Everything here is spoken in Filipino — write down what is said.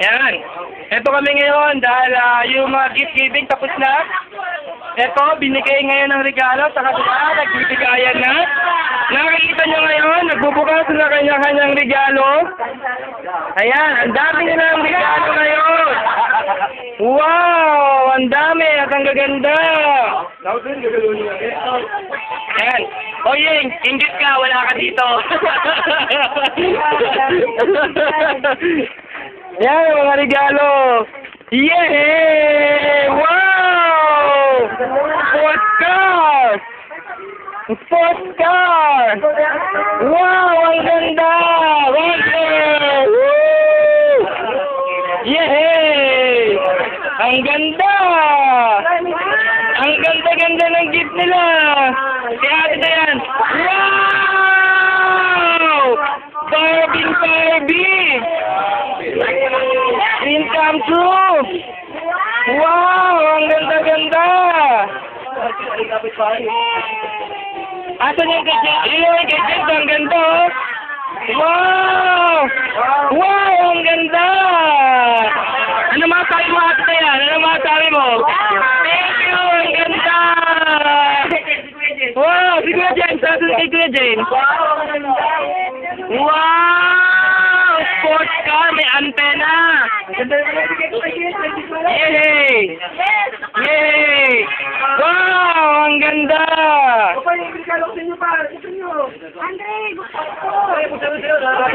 Yan. Ito kami ngayon dahil yung mga gift giving tapos na. Ito, binigay ngayon ng regalo sa kabila, nagbibigayan na. Nakikita nyo ngayon, nagbubukas na kanya-kanyang regalo. Ayan, ang dami nila ng regalo ngayon. Wow, ang dami at ang gaganda. Ayan. O Ying, inggit ka, wala ka dito. Yan, mga regalo. Yay! Wow! Podcast! Podcast! Wow, ang ganda! Wonder! Woo! Yay! Ang ganda! Ang ganda-ganda ng gift nila! Kaya ito yan! Wow! Barbie! Dream come true! Wow! Ang ganda-ganda! Asan yung gadget? Yung gadget, ang ganda! Wow! Wow! Ang ganda! Ano masabi mo ate yan? Ano masabi mo? Thank you! Ang ganda! Wow! Si Kuya James! Asan kay Kuya James? Wow! Sports car! May antena! Yay! Yay! Wow! Ang ganda! Andre, gusto ko.